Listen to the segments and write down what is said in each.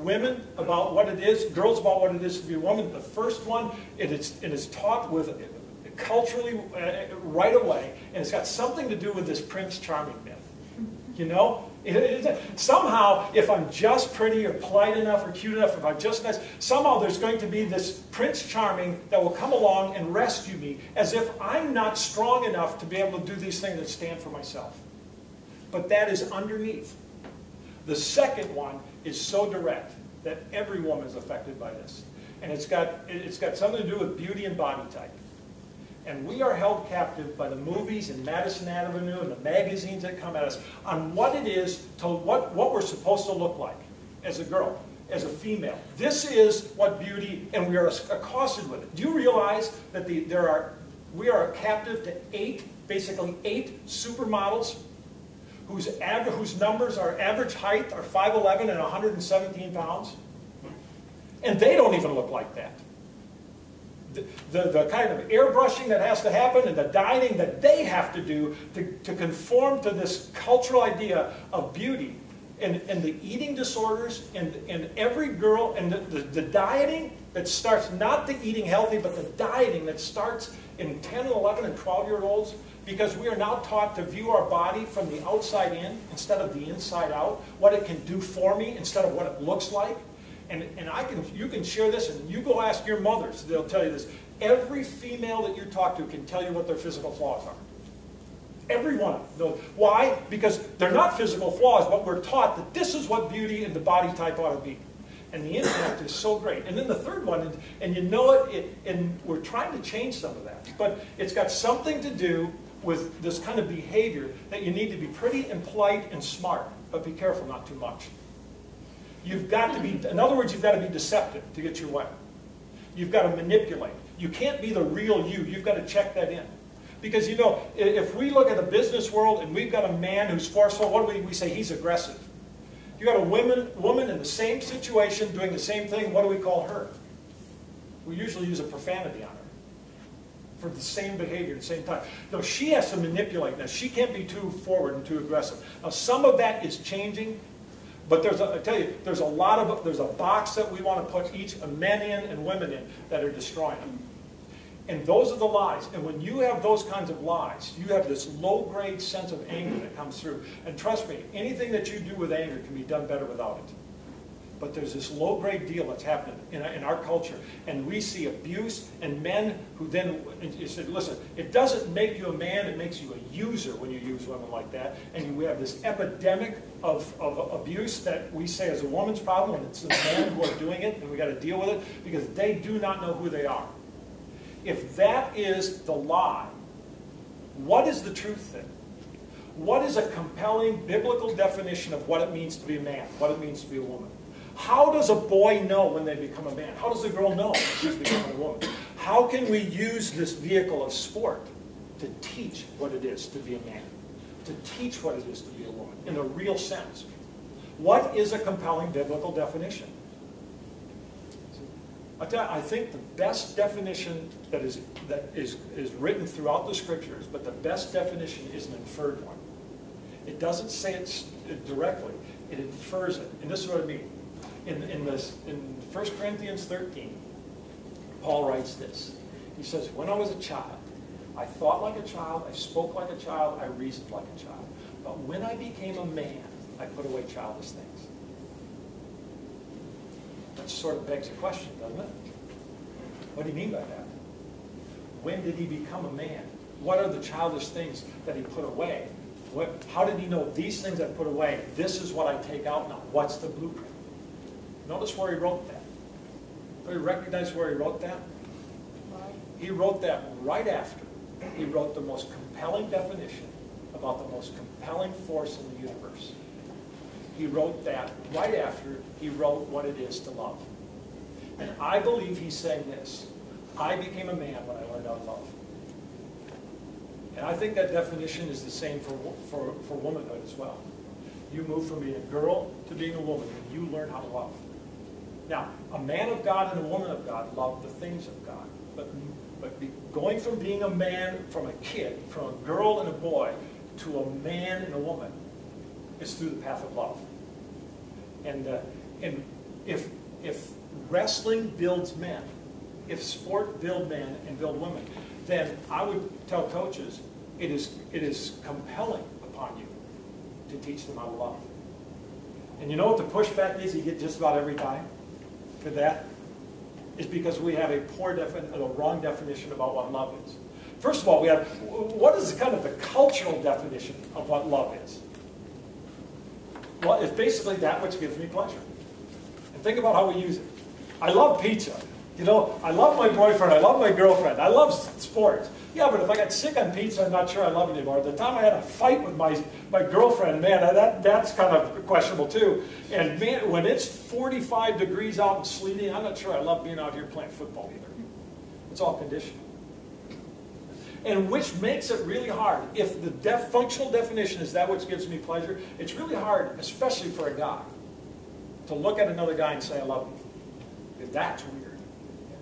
women about what it is, girls about what it is to be a woman. The first one, it is taught with culturally right away, and it's got something to do with this Prince Charming myth. You know? Somehow, if I'm just pretty or polite enough or cute enough, if I'm just nice, somehow there's going to be this Prince Charming that will come along and rescue me, as if I'm not strong enough to be able to do these things that stand for myself. But that is underneath. The second one is so direct that every woman is affected by this. And it's got something to do with beauty and body type. And we are held captive by the movies and Madison Avenue and the magazines that come at us on what it is, to what we're supposed to look like as a girl, as a female. This is what beauty, and we are accosted with it. Do you realize that we are captive to basically eight supermodels whose numbers are average height are 5'11" and 117 pounds? And they don't even look like that. The kind of airbrushing that has to happen and the dieting that they have to do to conform to this cultural idea of beauty, and the eating disorders, and every girl, and the dieting that starts, not the eating healthy, but the dieting that starts in 10 and 11 and 12-year-olds, because we are now taught to view our body from the outside in instead of the inside out, what it can do for me instead of what it looks like. And you can share this, and you go ask your mothers, they'll tell you this. Every female that you talk to can tell you what their physical flaws are. Every one of them. Why? Because they're not physical flaws, but we're taught that this is what beauty and the body type ought to be. And the impact is so great. And then the third one, and you know it, and we're trying to change some of that, but it's got something to do with this kind of behavior that you need to be pretty and polite and smart, but be careful not too much. You've got to be, in other words, you've got to be deceptive to get your way. You've got to manipulate. You can't be the real you. You've got to check that in. Because, you know, if we look at the business world and we've got a man who's forceful, what do we say? He's aggressive. You've got a woman in the same situation doing the same thing. What do we call her? We usually use a profanity on her for the same behavior at the same time. No, she has to manipulate. Now, she can't be too forward and too aggressive. Now, some of that is changing. But I tell you, there's a box that we want to put each men in and women in that are destroying them. And those are the lies. And when you have those kinds of lies, you have this low-grade sense of anger that comes through. And trust me, anything that you do with anger can be done better without it. But there's this low-grade deal that's happening in our culture. And we see abuse and men who then, you said, listen, it doesn't make you a man, it makes you a user when you use women like that. And we have this epidemic of abuse that we say is a woman's problem, and it's the men who are doing it, and we've got to deal with it because they do not know who they are. If that is the lie, what is the truth then? What is a compelling biblical definition of what it means to be a man, what it means to be a woman? How does a boy know when they become a man? How does a girl know when she's becoming a woman? How can we use this vehicle of sport to teach what it is to be a man? To teach what it is to be a woman in a real sense? What is a compelling biblical definition? I think the best definition that is written throughout the scriptures, but the best definition is an inferred one. It doesn't say it directly, it infers it. And this is what I mean. In 1 Corinthians 13, Paul writes this. He says, when I was a child, I thought like a child, I spoke like a child, I reasoned like a child. But when I became a man, I put away childish things. That sort of begs a question, doesn't it? What do you mean by that? When did he become a man? What are the childish things that he put away? How did he know these things I put away, this is what I take out now? What's the blueprint? Notice where he wrote that. Do you recognize where he wrote that? He wrote that right after he wrote the most compelling definition about the most compelling force in the universe. He wrote that right after he wrote what it is to love. And I believe he's saying this. I became a man when I learned how to love. And I think that definition is the same for womanhood as well. You move from being a girl to being a woman, and you learn how to love. Now, a man of God and a woman of God love the things of God. But going from being a man, from a kid, from a girl and a boy, to a man and a woman is through the path of love. And if wrestling builds men, if sport build men and build women, then I would tell coaches it is compelling upon you to teach them how to love. And you know what the pushback is you get just about every time for that? Is because we have a wrong definition about what love is. First of all, we have, what is kind of the cultural definition of what love is? Well, it's basically that which gives me pleasure. And think about how we use it. I love pizza. You know, I love my boyfriend, I love my girlfriend, I love sports. Yeah, but if I got sick on pizza, I'm not sure I love it anymore. At the time I had a fight with my girlfriend, man, that's kind of questionable too. And man, when it's 45 degrees out and sleety, I'm not sure I love being out here playing football either. It's all conditional. And which makes it really hard. If the functional definition is that which gives me pleasure, it's really hard, especially for a guy, to look at another guy and say, I love you. Because that's weird.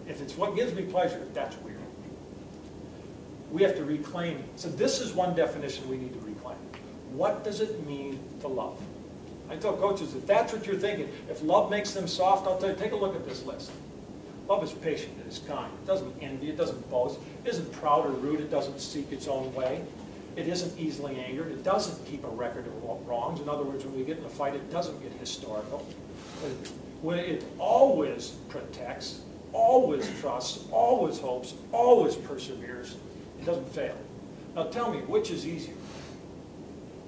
If it's what gives me pleasure, that's weird. We have to reclaim. So this is one definition we need to reclaim. What does it mean to love? I tell coaches, if that's what you're thinking, if love makes them soft, I'll tell you, take a look at this list. Love is patient, it is kind, it doesn't envy, it doesn't boast, it isn't proud or rude, it doesn't seek its own way, it isn't easily angered, it doesn't keep a record of wrongs. In other words, when we get in a fight, it doesn't get historical. It always protects, always trusts, always hopes, always perseveres. It doesn't fail. Now tell me, which is easier?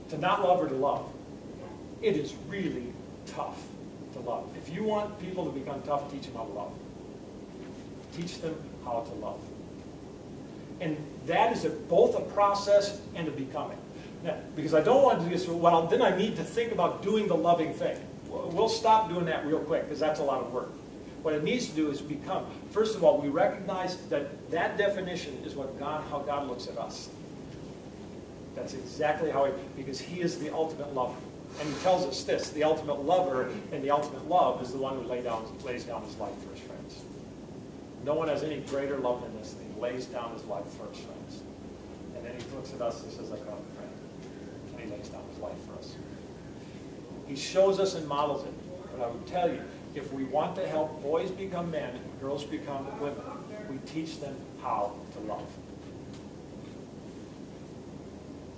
To not love or to love? It is really tough to love. If you want people to become tough, teach them how to love. Teach them how to love. And that is both a process and a becoming. Now, because I don't want to do this, well, then I need to think about doing the loving thing. We'll stop doing that real quick because that's a lot of work. What it needs to do is become. First of all, we recognize that that definition is how God looks at us. That's exactly how because He is the ultimate lover. And He tells us this, the ultimate lover and the ultimate love is the one who lays down His life for His friends. No one has any greater love than this, than He lays down His life for His friends. And then He looks at us and says, I call Him friend. And He lays down His life for us. He shows us and models it. But I would tell you, if we want to help boys become men and girls become women, we teach them how to love.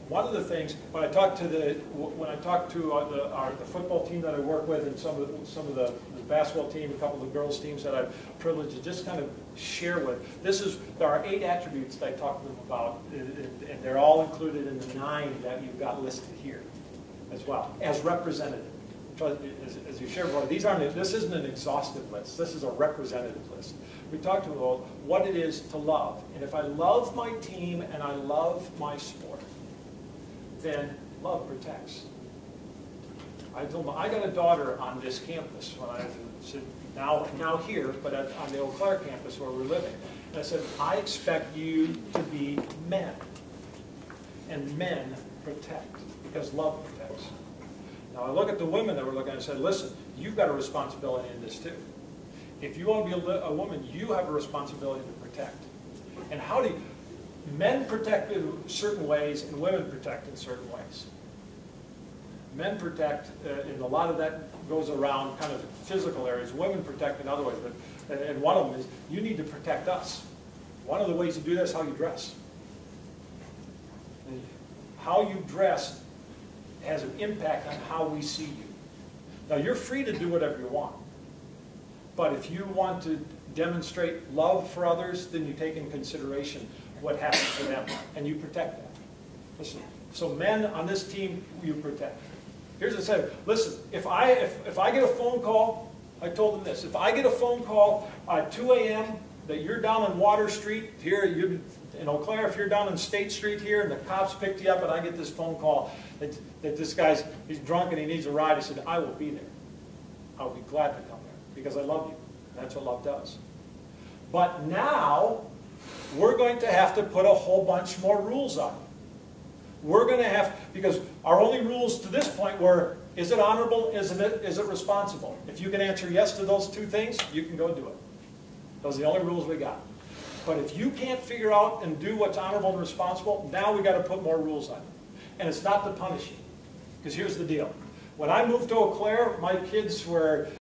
One of the things, when I talk to the football team that I work with and some of the basketball team, a couple of the girls teams that I'm privileged to just kind of share with, there are 8 attributes that I talk to them about, and they're all included in the 9 that you've got listed here as well, as representative. As you shared before, this isn't an exhaustive list. This is a representative list. We talked about what it is to love. And if I love my team and I love my sport, then love protects. I told them, I got a daughter on this campus when I said, now here, but on the Eau Claire campus where we're living. And I said, I expect you to be men. And men protect, because love protects. Now I look at the women that we're looking at and said, listen, you've got a responsibility in this too. If you want to be a woman, you have a responsibility to protect. And how do men protect in certain ways and women protect in certain ways? Men protect, and a lot of that goes around kind of physical areas. Women protect in other ways, and one of them is you need to protect us. One of the ways to do that is how you dress. And how you dress has an impact on how we see you. Now you're free to do whatever you want, but if you want to demonstrate love for others, then you take in consideration what happens to them, and you protect that. Listen, so men on this team, you protect. Here's what I said. Listen, if I get a phone call, I told them this, if I get a phone call at 2 a.m. that you're down on Water Street here, in Eau Claire, if you're down on State Street here and the cops picked you up and I get this phone call that this guy's he's drunk and he needs a ride, I said, I will be there. I'll be glad to come there because I love you. That's what love does. But now, we're going to have to put a whole bunch more rules on it. We're going to have, because our only rules to this point were, is it honorable, is it responsible? If you can answer yes to those 2 things, you can go do it. Those are the only rules we got. But if you can't figure out and do what's honorable and responsible, now we've got to put more rules on it. And it's not to punish you. Because here's the deal. When I moved to Eau Claire, my kids were